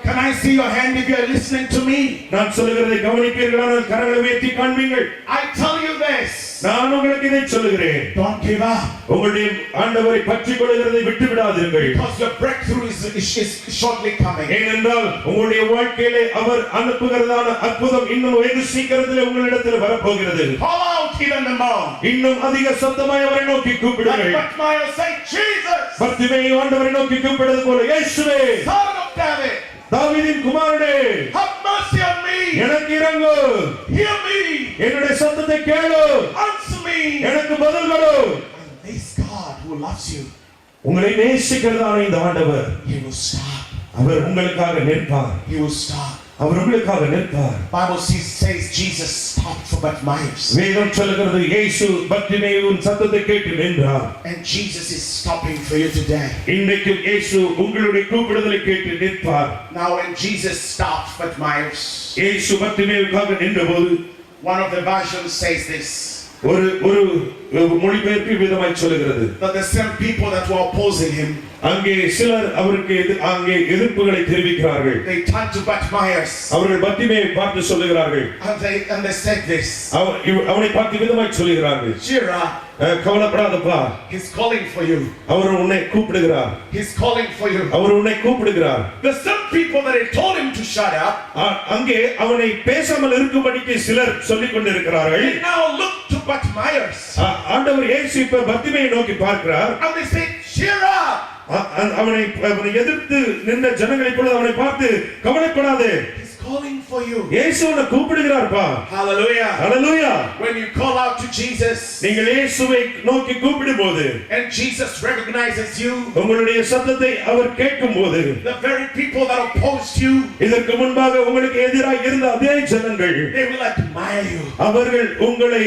Can I see your hand if you are listening to me? நான் சொல்லுகிறதை கவனிப்பீர்களானால் கரங்களை உயர்த்தி காண்பீர்கள். I tell you this. நான் உங்களுக்கு இதை சொல்லுகிறேன். Don't give up. உங்களுடைய ஆண்டவரை பற்றிக் கொள்கிறதை விட்டு விடாதீர்கள். Because your breakthrough is shortly coming. ஏனென்றால் உங்களுடைய வாழ்க்கையிலே அவர் அனுப்புகிறதான அற்புதம் இன்னும் வெகு சீக்கிரத்தில் உங்களிடத்தில் வரப்போகிறது. Call out even the more. இன்னும் அதிக சத்தமாய் அவரை நோக்கி கூப்பிடுங்கள். But my say Jesus. Bartimaeus ஆண்டவரை நோக்கி கூப்பிடுவது போல இயேசுவே, Son of David, தாவீதின் குமாரனே, have mercy on me. எனக்கு இரங்கு. Hear me. என்னுடைய சத்தத்தை கேளு. Answer me. எனக்கு பதில் கொடு. And this God who loves you, உங்களை நேசிக்கிறதான இந்த ஆண்டவர், he will stop. அவர் உங்களுக்காக நிற்பார். He will stop. அவர் உங்களுக்காக நிற்பார். Bible says Jesus stopped for Bartimaeus. வேதம் சொல்கிறது இயேசு பர்த்திமேயுவின் சத்தத்தை கேட்டு நின்றார். And Jesus is stopping for you today. இன்றைக்கு இயேசு உங்களுடைய கூப்பிடுதலை கேட்டு நிற்பார். Now when Jesus stopped Bartimaeus, இயேசு பர்த்திமேயுவுக்காக நின்றபோது, one of the versions says this. ஒரு மொழிபெயர்ப்பு விதமாய் சொல்கிறது. That the same people that were opposing him, அங்கே சிலர் அவருக்கு அங்கே எதிர்ப்புகளை தெரிவிக்கிறார்கள். they turned to Bartimaeus. அவர்கள் பர்த்திமேயுவை பார்த்து சொல்லுகிறார்கள். And they said this. அவனை பார்த்து விதமாய் சொல்லுகிறார்கள். Cheer up. கவலைப்படாதப்பா. He's calling for you. அவர் உன்னை கூப்பிடுகிறார். He's calling for you. அவர் உன்னை கூப்பிடுகிறார். The same people that had told him to shut up, அங்கே அவனை பேசாமல் இருக்கும்படிக்கு சிலர் சொல்லிக் கொண்டிருக்கிறார்கள். they now look to Bartimaeus. ஆண்டவர் இயேசு இப்ப பர்த்திமேயுவை நோக்கி பார்க்கிறார். And they say, cheer up. அவனை எதிர்த்து நின்ற ஜனங்களை போல அவனை பார்த்து கவலைப்படாதே. He's calling for you. இயேசு உன்னை கூப்பிடுகிறார்ப்பா. Hallelujah. Hallelujah. When you call out to Jesus, நீங்கள் இயேசுவை நோக்கி கூப்பிடும்போது, and Jesus recognizes you, உங்களுடைய சத்தத்தை அவர் கேட்கும்போது, the very people that opposed you, இதற்கு முன்பாக உங்களுக்கு எதிராக இருந்த அதே ஜனங்கள், they will admire you. அவர்கள் உங்களை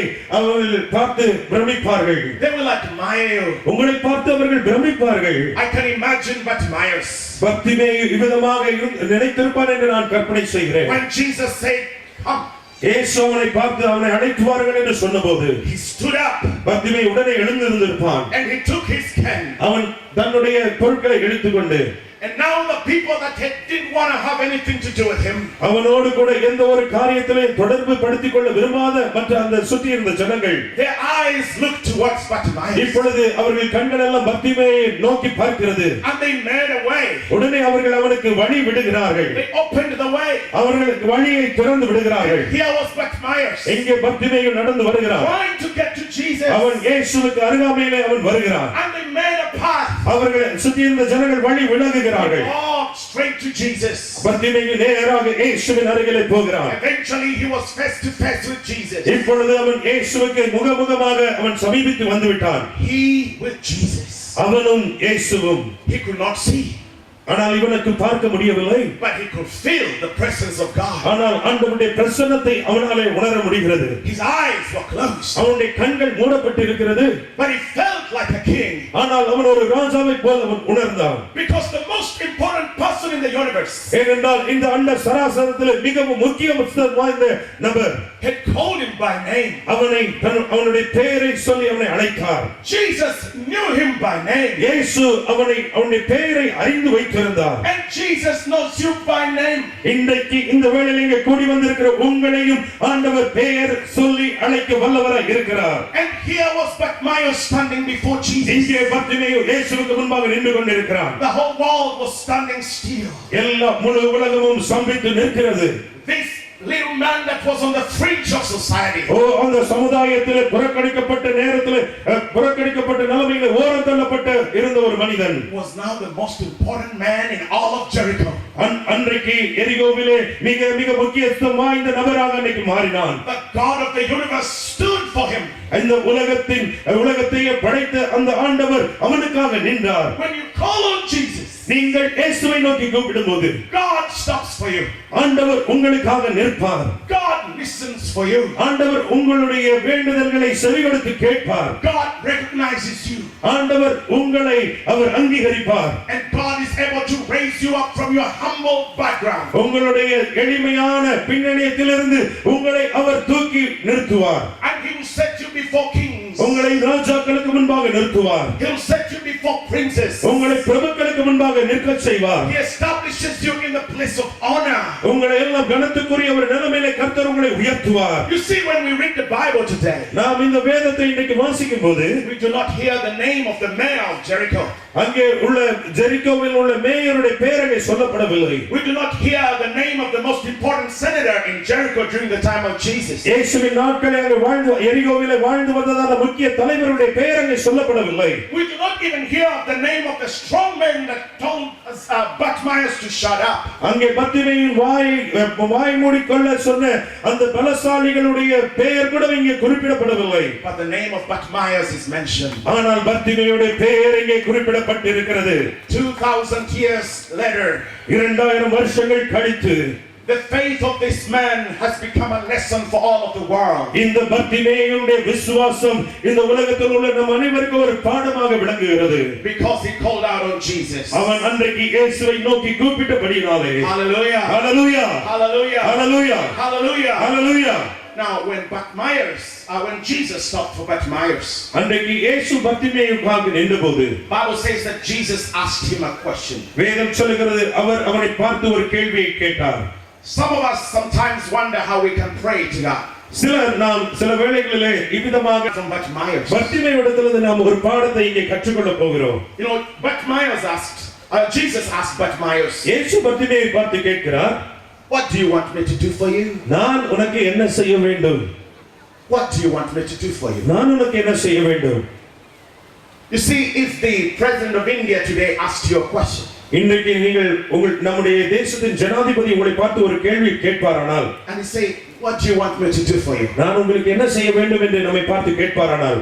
பார்த்து பிரமிப்பார்கள். They will admire you. உங்களை பார்த்து அவர்கள் பிரமிப்பார்கள். I can imagine Bartimaeus. Bartimaeus இவ்விதமாக நினைத்திருப்பார் என்று நான் கற்பனை செய்கிறேன். When Jesus said, come, இயேசு அவனை பார்த்து அவனை அழைத்து வாருங்கள் என்று சொன்னபோது, he stood up பர்த்திமேயு உடனே எழுந்திருந்திருப்பான். and he took his can. அவன் தன்னுடைய பொருட்களை எடுத்துக்கொண்டு, And now the people that didn't want to have anything to do with him, அவனோடு கூட எந்த ஒரு காரியத்திலே தொடர்பு படுத்திக் கொள்ள விரும்பாத மற்ற அந்த சுற்றி இருந்த ஜனங்கள், their eyes looked towards Bartimaeus. இப்பொழுது அவர்கள் கண்கள் எல்லாம் பர்த்திமேயுவை நோக்கி பார்க்கிறது. And they made a way. உடனே அவர்கள் அவனுக்கு வழி விடுகிறார்கள். They opened the way. அவர்களுக்கு வழியை திறந்து விடுகிறார்கள். Here was Bartimaeus, எங்கே பர்த்திமேயு நடந்து வருகிறான். trying to get to Jesus. அவன் இயேசுவுக்கு அருகாமையிலே அவன் வருகிறான். And they made a path. அவர்கள் சுற்றி இருந்த ஜனங்கள் வழி விலகுகிறார்கள். Walked straight to Jesus. Bartimaeus நேராக இயேசுவின் அருகிலே போகிறான். Eventually he was face to face with Jesus. இப்பொழுது அவன் இயேசுவுக்கு முகமுகமாக அவன் சமீபித்து வந்து விட்டான். He with Jesus. அவனும் இயேசுவும். He could not see, ஆனால் இவனுக்கு பார்க்க முடியவில்லை. but he could feel the presence of God. ஆனால் ஆண்டவருடைய பிரசன்னத்தை அவனாலே உணர முடிகிறது. His eyes were closed, அவனுடைய கண்கள் மூடப்பட்டு இருக்கிறது. but he felt like a king. ஆனால் அவன் ஒரு ராஜாவை போல் அவன் உணர்ந்தான். Because the most important person in the universe ஏனென்றால் இந்த அண்ட சராசரத்தில் மிகவும் முக்கியத்துவம் வாய்ந்த நபர் had called him by name. அவனுடைய பெயரை சொல்லி அவனை அழைத்தார். Jesus knew him by name. இயேசு அவனுடைய பெயரை அறிந்து வைத்திருந்தார். And Jesus knows you by name. இன்றைக்கு இந்த வேளையில் இங்கே கூடி வந்திருக்கிற உங்களையும் ஆண்டவர் பெயர் சொல்லி அழைக்க வல்லவராய் இருக்கிறார். And here was Bartimaeus standing before Jesus. இங்கே பர்த்திமேயு இயேசுவுக்கு முன்பாக நின்று கொண்டிருக்கிறான். The whole world was standing still. எல்லா முழு உலகமும் ஸ்தம்பித்து நிற்கிறது. This little man that was on the fringe of society, அந்த சமுதாயத்திலே புறக்கணிக்கப்பட்ட நேரத்திலே புறக்கணிக்கப்பட்ட நிலைமையிலே ஓரம் தள்ளப்பட்ட இருந்த ஒரு மனிதன் was now the most important man in all of Jericho. அன்றைக்கு எரிகோவிலே மிக மிக முக்கியத்துவம் வாய்ந்த நபராக அன்றைக்கு மாறினான். The God of the universe stood for him. இந்த உலகத்தையே படைத்த அந்த ஆண்டவர் அவனுக்காக நின்றார். When you call on Jesus, நீங்கள் இயேசுவை நோக்கி கூப்பிடும்போது, God stops for you. ஆண்டவர் உங்களுக்காக நிற்பார். God listens for you. ஆண்டவர் உங்களுடைய வேண்டுதல்களை செவிகொடுத்து கேட்பார். God recognizes you. ஆண்டவர் உங்களை அவர் அங்கீகரிப்பார். And God is able to raise you up from your humble background. உங்களுடைய எளிமையான பின்னணியத்திலிருந்து உங்களை அவர் தூக்கி நிறுத்துவார். And he will set you before kings. உங்களை ராஜாக்களுக்கு முன்பாக நிறுத்துவார். He'll set you before princes. உங்களை பிரபுக்களுக்கு முன்பாக நிற்கச் செய்வார். He establishes you in the place of honor. உங்களை எல்லாம் கனத்துக்குரிய ஒரு நிலைமையிலே கர்த்தர் உங்களை உயர்த்துவார். You see, when we read the Bible today, நாம் இந்த வேதத்தை இன்றைக்கு வாசிக்கும் போது we do not hear the name of the mayor of Jericho. அங்கே உள்ள ஜெரிகோவில் உள்ள மேயருடைய பெயர் அங்கே சொல்லப்படவில்லை. We do not hear the name of the most important senator in Jericho during the time of Jesus. இயேசுவின் நாட்களில் அங்கே வாழ்ந்து எரிகோவிலே வாழ்ந்து வந்ததான முக்கிய தலைவருடைய பெயர் அங்கே சொல்லப்படவில்லை. We do not even hear of the name of the strong man that told Bartimaeus to shut up. அங்கே பத்திமையின் வாய் மூடிக்கொள்ள சொன்ன அந்த பலசாலிகளுடைய பெயர் கூட இங்கே குறிப்பிடப்படவில்லை. But the name of Bartimaeus is mentioned. ஆனால் பத்திமையுடைய பெயர் இங்கே குறிப்பிடப்பட்டிருக்கிறது. 2000 years later, 2000 வருஷங்கள் கழித்து the faith of this man has become a lesson for all of the world. இந்த பர்திமேயுடைய விசுவாசம் இந்த உலகத்தில் உள்ள நம் அனைவருக்கும் ஒரு பாடமாக விளங்குகிறது. Because he called out on Jesus. அவன் அன்றைக்கு இயேசுவை நோக்கி கூப்பிட்டபடியாலே. Hallelujah. Hallelujah. Hallelujah. Hallelujah. Hallelujah. Hallelujah. Now when Jesus stopped for Bartimaeus, அன்றைக்கு இயேசு பர்திமேயுக்காக நின்றபோது Bible says that Jesus asked him a question. வேதம் சொல்கிறது அவர் அவனை பார்த்து ஒரு கேள்வியை கேட்டார். Some of us sometimes wonder how we can pray to God. நாம் சில வேளைகளிலே இவ்விதமாக From Bartimaeus. பர்திமேயுவிடத்திலிருந்து நாம் ஒரு பாடத்தை இங்கே கற்றுக்கொள்ள போகிறோம். You know, Jesus asked Bartimaeus, இயேசு பர்திமேயை பார்த்து கேட்கிறார், what do you want me to do for you? நான் உனக்கு என்ன செய்ய வேண்டும்? What do you want me to do for you? நான் உனக்கு என்ன செய்ய வேண்டும்? You see, if the president of India today asked you a question, இன்றைக்கு நம்முடைய தேசத்தின் ஜனாதிபதி உங்களை பார்த்து ஒரு கேள்வி கேட்பாரானால், and he say, what do you want me to do for you? நான் உங்களுக்கு என்ன செய்ய வேண்டும் என்று நம்மை பார்த்து கேட்பாரானால்,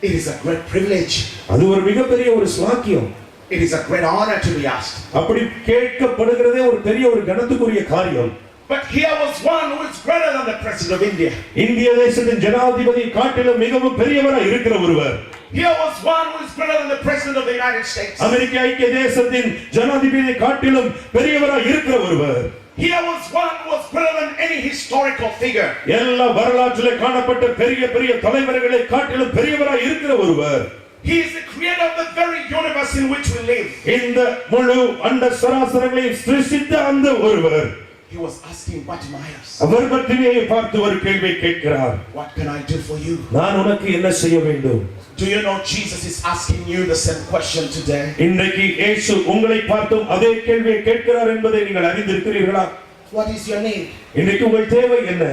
it is a great privilege. அது ஒரு மிகப்பெரிய ஒரு ஸ்லாக்கியம். It is a great honor to be asked. அப்படி கேட்கப்படுகிறதே ஒரு பெரிய ஒரு கனத்துக்குரிய காரியம். But here was one who is greater than the president of India. இந்திய தேசத்தின் ஜனாதிபதி காட்டிலும் மிகவும் பெரியவராய் இருக்கிற ஒருவர். Here was one who is greater than the president of the United States. அமெரிக்க ஐக்கிய தேசத்தின் ஜனாதிபதி காட்டிலும் பெரியவராய் இருக்கிற ஒருவர். Here was one who was greater than any historical figure. எல்லா வரலாற்றிலே காணப்பட்ட பெரிய பெரிய தலைவர்களை காட்டிலும் பெரியவராய் இருக்கிற ஒருவர். He is the creator of the very universe in which we live. இந்த முழு அண்ட சராசரங்களையும் சிருஷ்டித்த அந்த ஒருவர். He was asking Bartimaeus, அவர் பர்திமேயை பார்த்து ஒரு கேள்வியை கேட்கிறார். what can I do for you? நான் உனக்கு என்ன செய்ய வேண்டும்? Do you know Jesus is asking you the same question today? இன்றைக்கு இயேசு உங்களை பார்த்தும் அதே கேள்வியை கேட்கிறார் என்பதை நீங்கள் அறிந்திருக்கிறீர்களா? What is your need? இன்றைக்கு உங்கள் தேவை என்ன?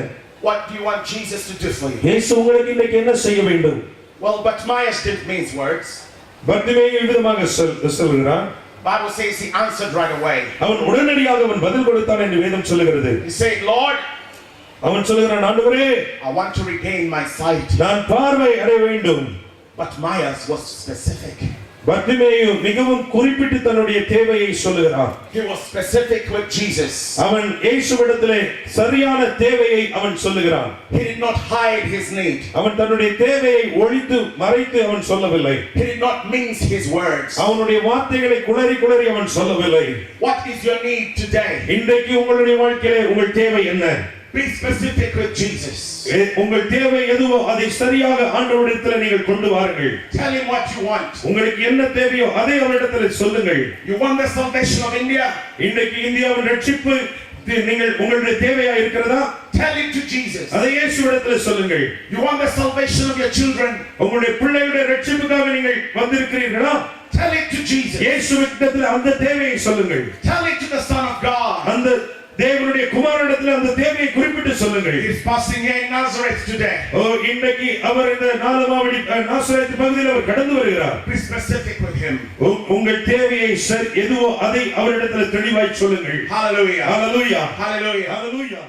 What do you want Jesus to do for you? இயேசு உங்களுக்கு இன்றைக்கு என்ன செய்ய வேண்டும்? Well, Bartimaeus didn't mince words. பர்திமேயை இவ்விதமாக சொல்கிறார். Bible says he answered right away. அவன் உடனடியாக அவன் பதில் கொடுத்தான் என்று வேதம் சொல்லுகிறது. He said, Lord, அவன் சொல்கிறான், ஆண்டவரே, I want to regain my sight. நான் பார்வை அடைய வேண்டும். Bartimaeus was specific. பர்திமேயு மிகவும் குறிப்பிட்டு தன்னுடைய தேவையை சொல்லுகிறான். He was specific with Jesus. அவன் இயேசுவிடத்திலே சரியான தேவையை அவன் சொல்லுகிறான். He did not hide his need. அவன் தன்னுடைய தேவையை ஒளித்து மறைத்து அவன் சொல்லவில்லை. He did not mince his words. அவனுடைய வார்த்தைகளை குளறி அவன் சொல்லவில்லை. What is your need today? இன்றைக்கு உங்களுடைய வாழ்க்கையிலே உங்கள் தேவை என்ன? Be specific with Jesus. உங்கள் தேவை எதுவோ அதை சரியாக ஆண்டவரிடத்தில் நீங்கள் கொண்டு வாருங்கள். Tell him what you want. உங்களுக்கு என்ன தேவையோ அதை அவரிடத்தில் சொல்லுங்கள். You want the salvation of India? இன்றைக்கு இந்தியாவின் ரட்சிப்பு நீங்கள் உங்களுடைய தேவையா இருக்கிறதா? Tell it to Jesus. அதை இயேசுவிடத்தில் சொல்லுங்கள். You want the salvation of your children? உங்களுடைய பிள்ளைகளுடைய ரட்சிப்புக்காக நீங்கள் வந்திருக்கிறீர்களா? Tell it to Jesus. இயேசுவிடத்தில் அந்த தேவையை சொல்லுங்கள். Tell it to the Son of God. அந்த தேவனுடைய குமாரனிடத்தில் அந்த தேவையை குறிப்பிட்டு சொல்லுங்கள். He is passing here in Nazareth today. இன்னைக்கு அவர் இந்த நாலமாவடி நாசரேத் பகுதியில் அவர் கடந்து வருகிறார். Be specific with him. உங்கள் தேவையை எதுவோ அதை அவரிடத்தில் தெளிவாய் சொல்லுங்கள். Hallelujah. Hallelujah. Hallelujah. Hallelujah.